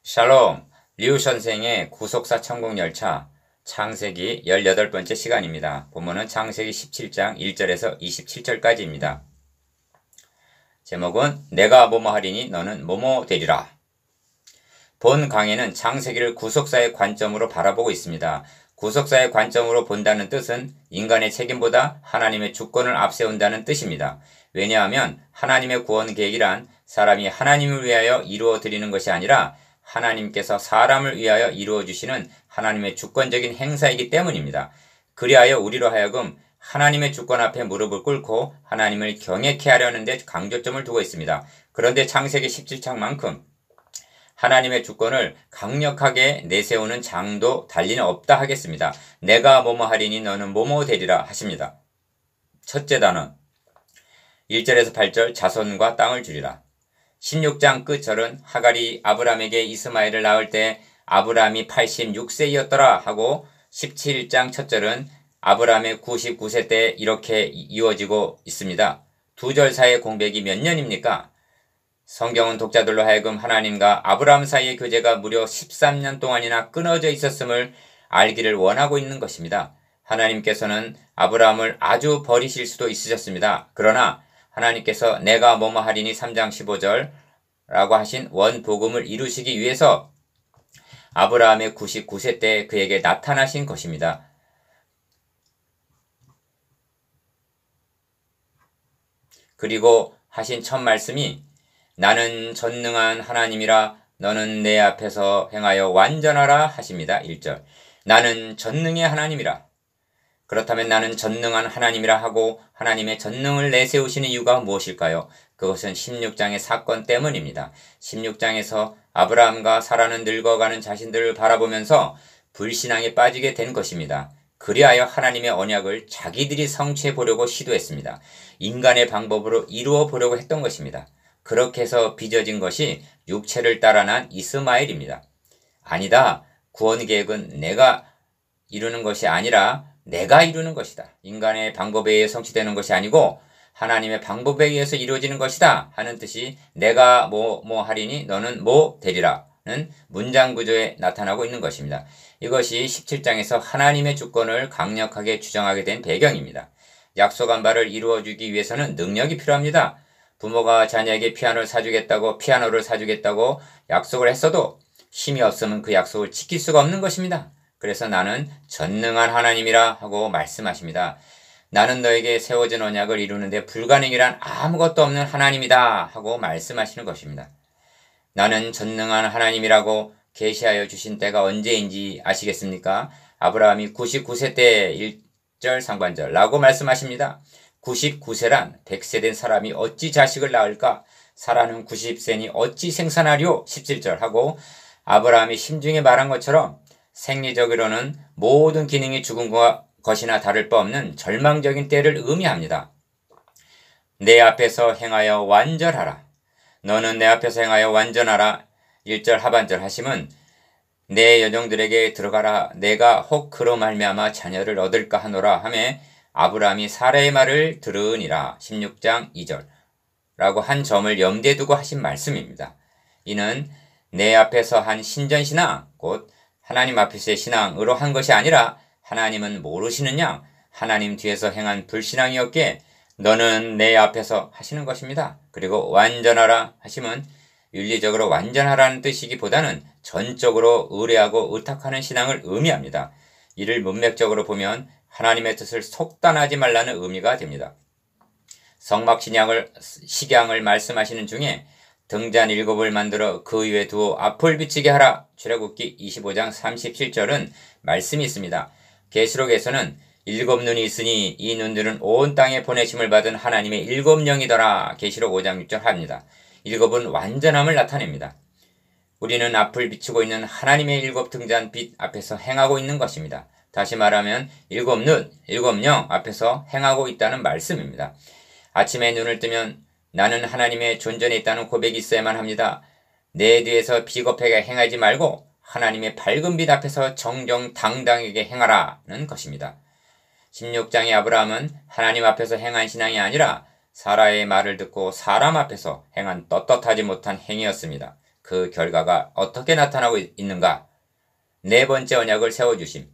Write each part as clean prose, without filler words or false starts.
샬롬, 류 선생의 구속사 천국열차 창세기 18번째 시간입니다. 본문은 창세기 17장 1절에서 27절까지입니다. 제목은 내가 뭐뭐 하리니 너는 뭐뭐 되리라. 본 강의는 창세기를 구속사의 관점으로 바라보고 있습니다. 구속사의 관점으로 본다는 뜻은 인간의 책임보다 하나님의 주권을 앞세운다는 뜻입니다. 왜냐하면 하나님의 구원 계획이란 사람이 하나님을 위하여 이루어 드리는 것이 아니라 하나님께서 사람을 위하여 이루어 주시는 하나님의 주권적인 행사이기 때문입니다. 그리하여 우리로 하여금 하나님의 주권 앞에 무릎을 꿇고 하나님을 경외케 하려는 데 강조점을 두고 있습니다. 그런데 창세기 17장만큼 하나님의 주권을 강력하게 내세우는 장도 달리는 없다 하겠습니다. 내가 뭐뭐 하리니 너는 뭐뭐 되리라 하십니다. 첫째 단어 1절에서 8절 자손과 땅을 주리라. 16장 끝절은 하갈이 아브람에게 이스마엘을 낳을 때 아브람이 86세였더라 하고 17장 첫절은 아브람의 99세 때 이렇게 이어지고 있습니다. 두 절 사이의 공백이 몇 년입니까? 성경은 독자들로 하여금 하나님과 아브람 사이의 교제가 무려 13년 동안이나 끊어져 있었음을 알기를 원하고 있는 것입니다. 하나님께서는 아브람을 아주 버리실 수도 있으셨습니다. 그러나 하나님께서 내가 뭐뭐 하리니 3장 15절 라고 하신 원복음을 이루시기 위해서 아브라함의 99세 때 그에게 나타나신 것입니다. 그리고 하신 첫 말씀이 나는 전능한 하나님이라 너는 내 앞에서 행하여 완전하라 하십니다. 1절 나는 전능의 하나님이라. 그렇다면 나는 전능한 하나님이라 하고 하나님의 전능을 내세우시는 이유가 무엇일까요? 그것은 16장의 사건 때문입니다. 16장에서 아브라함과 사라는 늙어가는 자신들을 바라보면서 불신앙에 빠지게 된 것입니다. 그리하여 하나님의 언약을 자기들이 성취해 보려고 시도했습니다. 인간의 방법으로 이루어 보려고 했던 것입니다. 그렇게 해서 빚어진 것이 육체를 따라 난 이스마엘입니다. 아니다. 구원 계획은 내가 이루는 것이 아니라 내가 이루는 것이다. 인간의 방법에 의해 성취되는 것이 아니고 하나님의 방법에 의해서 이루어지는 것이다 하는 뜻이 내가 뭐 하리니 너는 뭐 되리라는 문장 구조에 나타나고 있는 것입니다. 이것이 17장에서 하나님의 주권을 강력하게 주장하게 된 배경입니다. 약속한 바를 이루어주기 위해서는 능력이 필요합니다. 부모가 자녀에게 피아노를 사주겠다고 약속을 했어도 힘이 없으면 그 약속을 지킬 수가 없는 것입니다. 그래서 나는 전능한 하나님이라 하고 말씀하십니다. 나는 너에게 세워진 언약을 이루는데 불가능이란 아무것도 없는 하나님이다 하고 말씀하시는 것입니다. 나는 전능한 하나님이라고 계시하여 주신 때가 언제인지 아시겠습니까? 아브라함이 99세 때 1절 상반절 라고 말씀하십니다. 99세란 100세 된 사람이 어찌 자식을 낳을까? 사라는 90세니 어찌 생산하리요? 17절 하고 아브라함이 심중에 말한 것처럼 생리적으로는 모든 기능이 죽은 것이나 다를 바 없는 절망적인 때를 의미합니다. 내 앞에서 행하여 완전하라. 너는 내 앞에서 행하여 완전하라. 1절 하반절 하심은 내 여종들에게 들어가라. 내가 혹 그로 말미암아 자녀를 얻을까 하노라 하매 아브라함이 사라의 말을 들으니라. 16장 2절 라고 한 점을 염두에 두고 하신 말씀입니다. 이는 내 앞에서 한 신전신앙 곧 하나님 앞에서의 신앙으로 한 것이 아니라 하나님은 모르시는 양 하나님 뒤에서 행한 불신앙이었기에 너는 내 앞에서 하시는 것입니다. 그리고 완전하라 하심은 윤리적으로 완전하라는 뜻이기보다는 전적으로 의뢰하고 의탁하는 신앙을 의미합니다. 이를 문맥적으로 보면 하나님의 뜻을 속단하지 말라는 의미가 됩니다. 석막식양을 말씀하시는 중에 등잔 7을 만들어 그 위에 두어 앞을 비치게 하라. 출애굽기 25장 37절은 말씀이 있습니다. 계시록에서는 7눈이 있으니 이 눈들은 온 땅에 보내심을 받은 하나님의 7영이더라. 계시록 5장 6절 합니다. 7은 완전함을 나타냅니다. 우리는 앞을 비추고 있는 하나님의 7 등잔 빛 앞에서 행하고 있는 것입니다. 다시 말하면 7눈, 7영 앞에서 행하고 있다는 말씀입니다. 아침에 눈을 뜨면 나는 하나님의 존전에 있다는 고백이 있어야만 합니다. 내 뒤에서 비겁하게 행하지 말고 하나님의 밝은 빛 앞에서 정정당당하게 행하라는 것입니다. 16장의 아브라함은 하나님 앞에서 행한 신앙이 아니라 사라의 말을 듣고 사람 앞에서 행한 떳떳하지 못한 행위였습니다. 그 결과가 어떻게 나타나고 있는가? 네 번째 언약을 세워주심.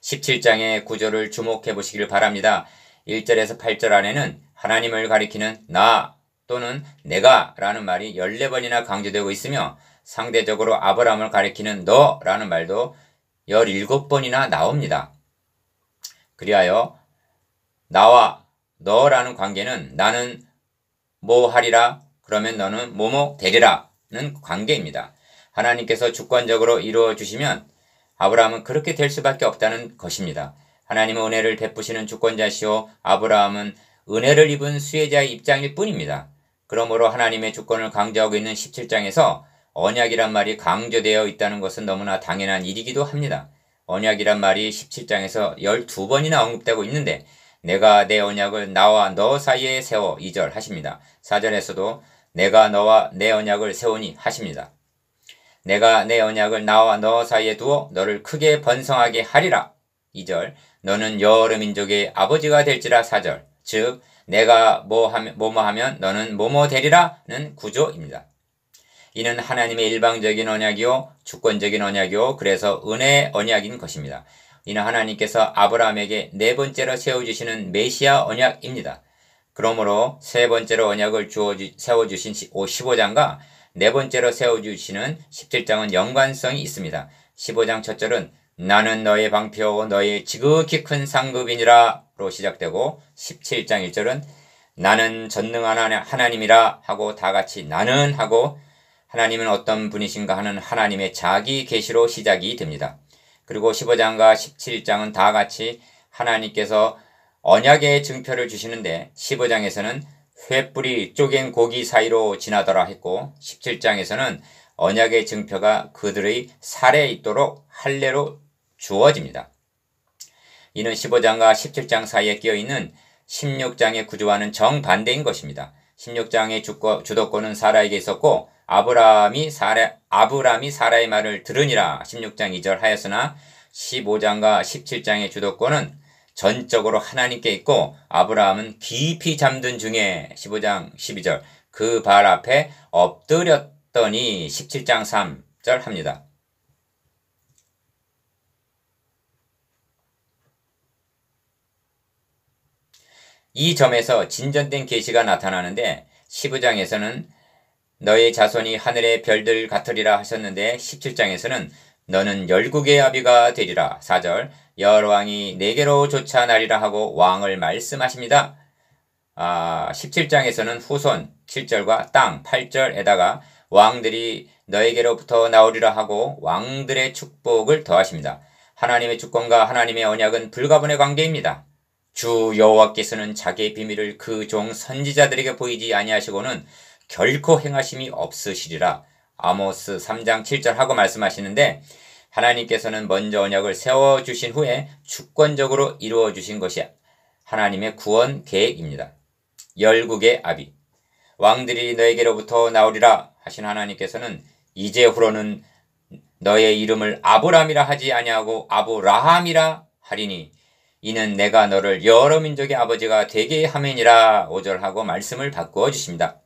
17장의 구조를 주목해 보시길 바랍니다. 1절에서 8절 안에는 하나님을 가리키는 나 또는 내가 라는 말이 14번이나 강조되고 있으며 상대적으로 아브라함을 가리키는 너라는 말도 17번이나 나옵니다. 그리하여 나와 너라는 관계는 나는 뭐 하리라 그러면 너는 뭐뭐 되리라는 관계입니다. 하나님께서 주권적으로 이루어 주시면 아브라함은 그렇게 될 수밖에 없다는 것입니다. 하나님은 은혜를 베푸시는 주권자시오 아브라함은 은혜를 입은 수혜자의 입장일 뿐입니다. 그러므로 하나님의 주권을 강조하고 있는 17장에서 언약이란 말이 강조되어 있다는 것은 너무나 당연한 일이기도 합니다. 언약이란 말이 17장에서 12번이나 언급되고 있는데 내가 내 언약을 나와 너 사이에 세워 2절 하십니다. 4절에서도 내가 너와 내 언약을 세우니 하십니다. 내가 내 언약을 나와 너 사이에 두어 너를 크게 번성하게 하리라 2절 너는 여러 민족의 아버지가 될지라 4절 즉 내가 뭐뭐 하면 너는 뭐뭐 되리라는 구조입니다. 이는 하나님의 일방적인 언약이요 주권적인 언약이요 그래서 은혜의 언약인 것입니다. 이는 하나님께서 아브라함에게 네 번째로 세워주시는 메시아 언약입니다. 그러므로 세 번째로 언약을 세워주신 15장과 네 번째로 세워주시는 17장은 연관성이 있습니다. 15장 첫 절은 나는 너의 방패요 너의 지극히 큰 상급이니라로 시작되고 17장 1절은 나는 전능한 하나님이라 하고 다같이 나는 하고 하나님은 어떤 분이신가 하는 하나님의 자기 계시로 시작이 됩니다. 그리고 15장과 17장은 다같이 하나님께서 언약의 증표를 주시는데 15장에서는 횃불이 쪼갠 고기 사이로 지나더라 했고 17장에서는 언약의 증표가 그들의 살에 있도록 할례로 주어집니다. 이는 15장과 17장 사이에 끼어있는 16장의 구조와는 정반대인 것입니다. 16장의 주도권은 사라에게 있었고 아브라함이 사라의 말을 들으니라 16장 2절 하였으나 15장과 17장의 주도권은 전적으로 하나님께 있고 아브라함은 깊이 잠든 중에 15장 12절 그 발 앞에 엎드렸더니 17장 3절 합니다. 이 점에서 진전된 계시가 나타나는데 15장에서는 너의 자손이 하늘의 별들 같으리라 하셨는데 17장에서는 너는 열국의 아비가 되리라 4절 여러왕이 내게로 쫓아나리라 하고 왕을 말씀하십니다. 17장에서는 후손 7절과 땅 8절에다가 왕들이 너에게로부터 나오리라 하고 왕들의 축복을 더하십니다. 하나님의 주권과 하나님의 언약은 불가분의 관계입니다. 주 여호와께서는 자기의 비밀을 그 종 선지자들에게 보이지 아니하시고는 결코 행하심이 없으시리라. 아모스 3장 7절 하고 말씀하시는데 하나님께서는 먼저 언약을 세워주신 후에 주권적으로 이루어주신 것이 하나님의 구원 계획입니다. 열국의 아비 왕들이 너에게로부터 나오리라 하신 하나님께서는 이제후로는 너의 이름을 아브람이라 하지 아니하고 아브라함이라 하리니 이는 내가 너를 여러 민족의 아버지가 되게 하매니라 5절 하고 말씀을 바꾸어 주십니다.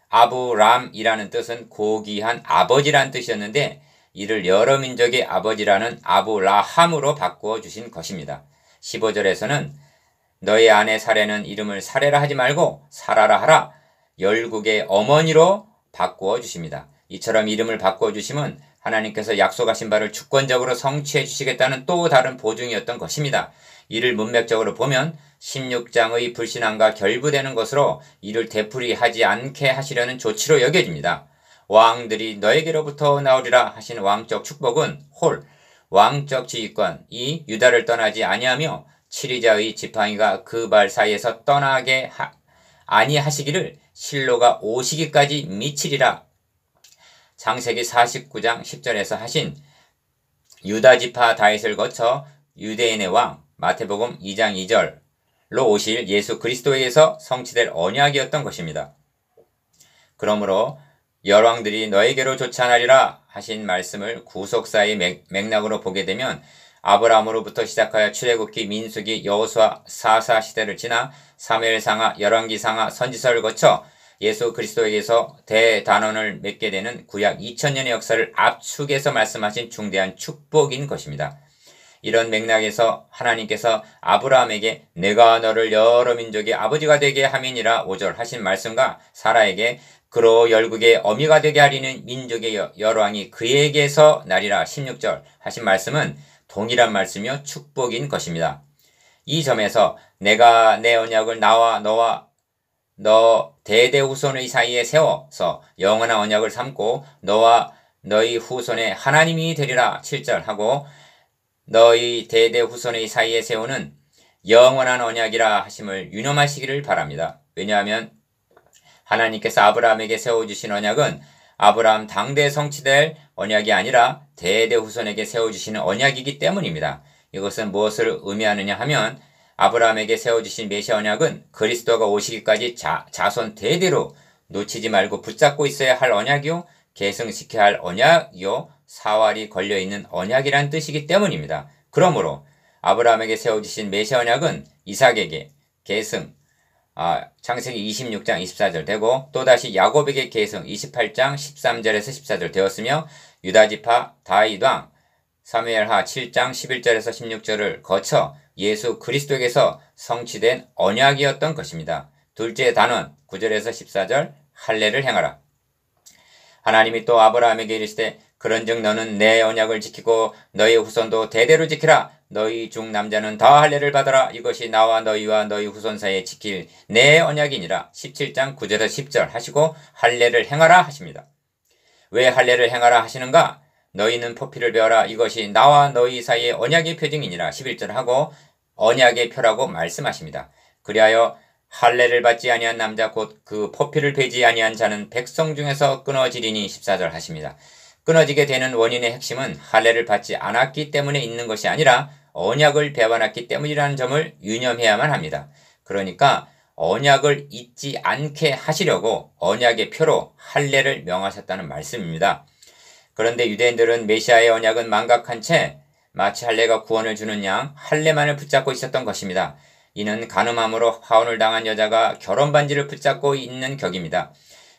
아브람이라는 뜻은 고귀한 아버지란 뜻이었는데 이를 여러 민족의 아버지라는 아브라함으로 바꾸어 주신 것입니다. 15절에서는 너의 아내 사레는 이름을 사레라 하지 말고 사라라 하라 열국의 어머니로 바꾸어 주십니다. 이처럼 이름을 바꾸어 주심은 하나님께서 약속하신 바를 주권적으로 성취해 주시겠다는 또 다른 보증이었던 것입니다. 이를 문맥적으로 보면 16장의 불신앙과 결부되는 것으로 이를 되풀이하지 않게 하시려는 조치로 여겨집니다. 왕들이 너에게로부터 나오리라 하신 왕적 축복은 홀 왕적 지휘권이 유다를 떠나지 아니하며 7위자의 지팡이가 그 발 사이에서 떠나게 아니하시기를 실로가 오시기까지 미치리라. 창세기 49장 10절에서 하신 유다지파 다윗을 거쳐 유대인의 왕 마태복음 2장 2절로 오실 예수 그리스도에게서 성취될 언약이었던 것입니다. 그러므로 열왕들이 너에게로 쫓아나리라 하신 말씀을 구속사의 맥락으로 보게 되면 아브라함으로부터 시작하여 출애굽기, 민수기, 여호수아, 사사 시대를 지나 사무엘상하, 열왕기상하, 선지서를 거쳐 예수 그리스도에게서 대단원을 맺게 되는 구약 2000년의 역사를 압축해서 말씀하신 중대한 축복인 것입니다. 이런 맥락에서 하나님께서 아브라함에게 내가 너를 여러 민족의 아버지가 되게 함이니라 5절 하신 말씀과 사라에게 그로 열국의 어미가 되게 하리는 민족의 열왕이 그에게서 나리라 16절 하신 말씀은 동일한 말씀이요 축복인 것입니다. 이 점에서 내가 내 언약을 나와 너와 너 대대 후손의 사이에 세워서 영원한 언약을 삼고 너와 너희 후손의 하나님이 되리라 7절 하고 너희 대대 후손의 사이에 세우는 영원한 언약이라 하심을 유념하시기를 바랍니다. 왜냐하면 하나님께서 아브라함에게 세워주신 언약은 아브라함 당대에 성취될 언약이 아니라 대대 후손에게 세워주시는 언약이기 때문입니다. 이것은 무엇을 의미하느냐 하면 아브라함에게 세워주신 메시아 언약은 그리스도가 오시기까지 자손 대대로 놓치지 말고 붙잡고 있어야 할 언약이요 계승시켜야 할 언약이요 사활이 걸려있는 언약이란 뜻이기 때문입니다. 그러므로 아브라함에게 세워주신 메시아 언약은 이삭에게 계승 창세기 26장 24절 되고 또다시 야곱에게 계승 28장 13절에서 14절 되었으며 유다지파 다윗 왕 사무엘하 7장 11절에서 16절을 거쳐 예수 그리스도에게서 성취된 언약이었던 것입니다. 둘째 단원 9절에서 14절 할례를 행하라. 하나님이 또 아브라함에게 이르시되 그런즉 너는 내 언약을 지키고 너희 후손도 대대로 지키라. 너희 중 남자는 다 할례를 받아라. 이것이 나와 너희와 너희 후손 사이에 지킬 내 언약이니라. 17장 9절에서 10절 하시고 할례를 행하라 하십니다. 왜 할례를 행하라 하시는가? 너희는 포피를 베어라. 이것이 나와 너희 사이의 언약의 표징이니라. 11절 하고 언약의 표라고 말씀하십니다. 그리하여 할례를 받지 아니한 남자 곧 그 포피를 베지 아니한 자는 백성 중에서 끊어지리니 14절 하십니다. 끊어지게 되는 원인의 핵심은 할례를 받지 않았기 때문에 있는 것이 아니라 언약을 배반했기 때문이라는 점을 유념해야만 합니다. 그러니까 언약을 잊지 않게 하시려고 언약의 표로 할례를 명하셨다는 말씀입니다. 그런데 유대인들은 메시아의 언약은 망각한 채 마치 할례가 구원을 주는 양 할례만을 붙잡고 있었던 것입니다. 이는 간음함으로 파혼을 당한 여자가 결혼 반지를 붙잡고 있는 격입니다.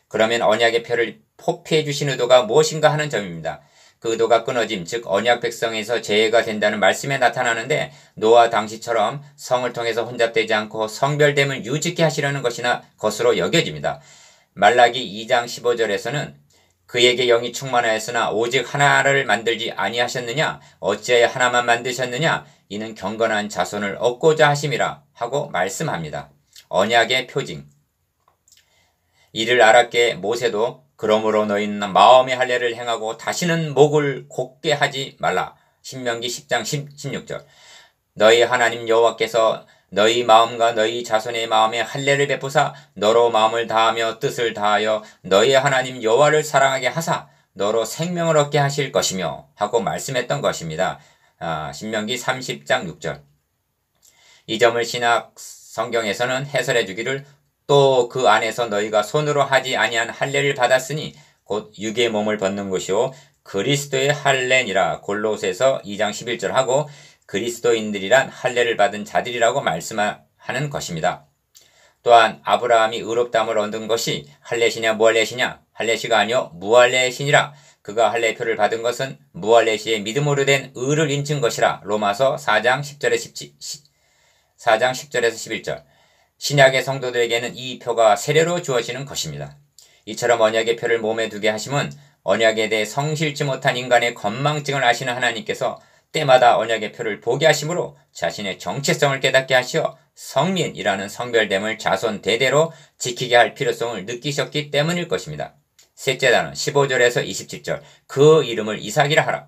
그러면 언약의 표를 포피해 주신 의도가 무엇인가 하는 점입니다. 그 의도가 끊어짐, 즉 언약 백성에서 제외가 된다는 말씀에 나타나는데 노아 당시처럼 성을 통해서 혼잡되지 않고 성별됨을 유지케 하시려는 것으로 여겨집니다. 말라기 2장 15절에서는 그에게 영이 충만하였으나 오직 하나를 만들지 아니하셨느냐? 어찌하여 하나만 만드셨느냐? 이는 경건한 자손을 얻고자 하심이라 하고 말씀합니다. 언약의 표징. 이를 알았게 모세도 그러므로 너희는 마음의 할례를 행하고 다시는 목을 곧게 하지 말라. 신명기 10장 16절. 너희 하나님 여호와께서 너희 마음과 너희 자손의 마음에 할례를 베푸사 너로 마음을 다하며 뜻을 다하여 너희 하나님 여호와를 사랑하게 하사 너로 생명을 얻게 하실 것이며 하고 말씀했던 것입니다. 신명기 30장 6절. 이 점을 신약 성경에서는 해설해 주기를 또 그 안에서 너희가 손으로 하지 아니한 할례를 받았으니 곧 육의 몸을 벗는 것이요 그리스도의 할례니라. 골로새서 2장 11절 하고 그리스도인들이란 할례를 받은 자들이라고 말씀하는 것입니다. 또한 아브라함이 의롭다함을 얻은 것이 할례시냐 무할례시냐? 할례시가 아니요 무할례시니라. 그가 할례표를 받은 것은 무할례시의 믿음으로 된 의를 인친 것이라. 로마서 4장 10절에서 11절. 신약의 성도들에게는 이 표가 세례로 주어지는 것입니다. 이처럼 언약의 표를 몸에 두게 하심은 언약에 대해 성실치 못한 인간의 건망증을 아시는 하나님께서 때마다 언약의 표를 보게 하심으로 자신의 정체성을 깨닫게 하시어 성민이라는 성별됨을 자손 대대로 지키게 할 필요성을 느끼셨기 때문일 것입니다. 셋째 단원 15절에서 27절 그 이름을 이삭이라 하라.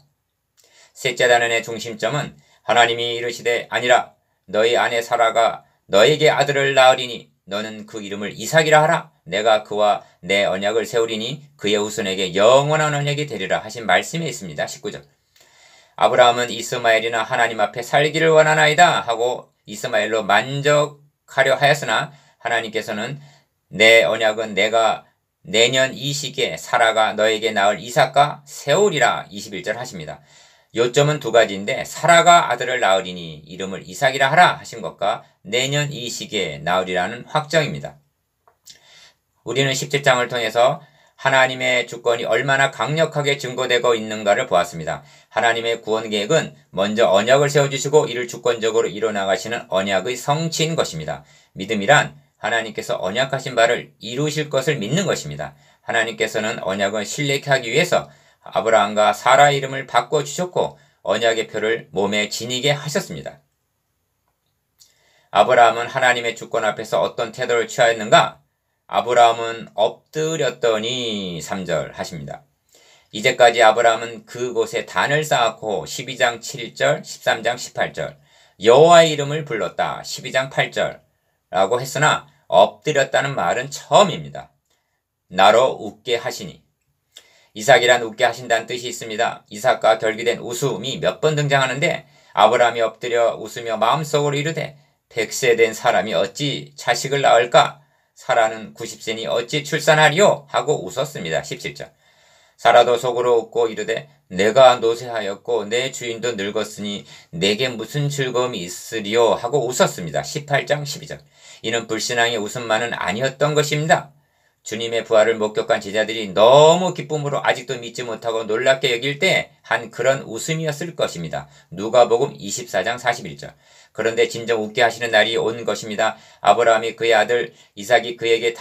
셋째 단원의 중심점은 하나님이 이르시되 아니라 너희 아내 사라가 너에게 아들을 낳으리니 너는 그 이름을 이삭이라 하라. 내가 그와 내 언약을 세우리니 그의 후손에게 영원한 언약이 되리라 하신 말씀에 있습니다. 19절. 아브라함은 이스마엘이나 하나님 앞에 살기를 원하나이다 하고 이스마엘로 만족하려 하였으나 하나님께서는 내 언약은 내가 내년 이 시기에 사라가 너에게 낳을 이삭과 세우리라 21절 하십니다. 요점은 두 가지인데 사라가 아들을 낳으리니 이름을 이삭이라 하라 하신 것과 내년 이 시기에 낳으리라는 확정입니다. 우리는 17장을 통해서 하나님의 주권이 얼마나 강력하게 증거되고 있는가를 보았습니다. 하나님의 구원 계획은 먼저 언약을 세워주시고 이를 주권적으로 이뤄나가시는 언약의 성취인 것입니다. 믿음이란 하나님께서 언약하신 바를 이루실 것을 믿는 것입니다. 하나님께서는 언약을 신뢰케 하기 위해서 아브라함과 사라 이름을 바꿔주셨고 언약의 표를 몸에 지니게 하셨습니다. 아브라함은 하나님의 주권 앞에서 어떤 태도를 취하였는가? 아브라함은 엎드렸더니 3절 하십니다. 이제까지 아브라함은 그곳에 단을 쌓았고 12장 7절, 13장 18절 여호와의 이름을 불렀다. 12장 8절 라고 했으나 엎드렸다는 말은 처음입니다. 나로 웃게 하시니. 이삭이란 웃게 하신다는 뜻이 있습니다. 이삭과 결기된 웃음이 몇 번 등장하는데 아브라함이 엎드려 웃으며 마음속으로 이르되 100세 된 사람이 어찌 자식을 낳을까? 사라는 90세니 어찌 출산하리요? 하고 웃었습니다. 17절. 사라도 속으로 웃고 이르되 내가 노쇠하였고 내 주인도 늙었으니 내게 무슨 즐거움이 있으리요? 하고 웃었습니다. 18장 12절. 이는 불신앙의 웃음만은 아니었던 것입니다. 주님의 부활을 목격한 제자들이 너무 기쁨으로 아직도 믿지 못하고 놀랍게 여길 때 한 그런 웃음이었을 것입니다. 누가복음 24장 41절. 그런데 진정 웃게 하시는 날이 온 것입니다. 아브라함이 그의 아들 이삭이 그에게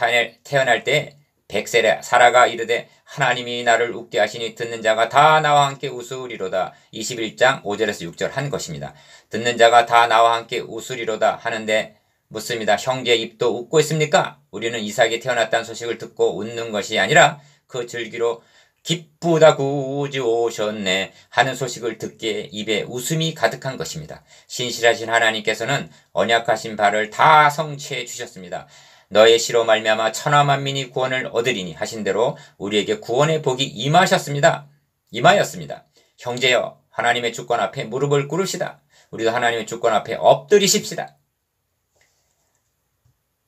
태어날 때 100세래 사라가 이르되 하나님이 나를 웃게 하시니 듣는 자가 다 나와 함께 웃으리로다. 21장 5절에서 6절 한 것입니다. 듣는 자가 다 나와 함께 웃으리로다 하는데 묻습니다. 형제의 입도 웃고 있습니까? 우리는 이삭이 태어났다는 소식을 듣고 웃는 것이 아니라 그 즐기로 기쁘다 구주 오셨네 하는 소식을 듣기에 입에 웃음이 가득한 것입니다. 신실하신 하나님께서는 언약하신 바를 다 성취해 주셨습니다. 너의 시로 말미암아 천하 만민이 구원을 얻으리니 하신 대로 우리에게 구원의 복이 임하였습니다. 형제여 하나님의 주권 앞에 무릎을 꿇으시다. 우리도 하나님의 주권 앞에 엎드리십시다.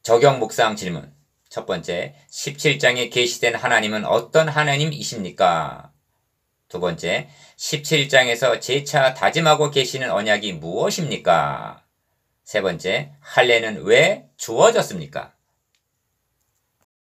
적용 묵상 질문. 첫 번째, 17장에 계시된 하나님은 어떤 하나님이십니까? 두 번째, 17장에서 재차 다짐하고 계시는 언약이 무엇입니까? 세 번째, 할례는 왜 주어졌습니까?